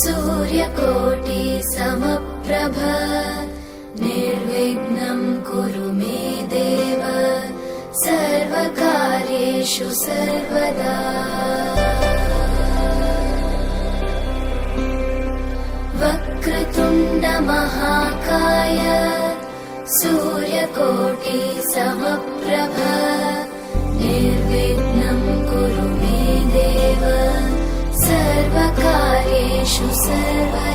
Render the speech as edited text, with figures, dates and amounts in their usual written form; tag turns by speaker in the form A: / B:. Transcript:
A: सूर्यकोटि समप्रभ निर्विघ्नं कुरु मे देव सर्वकार्येषु सर्वदा। वक्रतुण्ड महाकाय सूर्यकोटि समप्रभ निर्विघ्नं कुरु मे देव सर्वकार्येषु सर्वदा।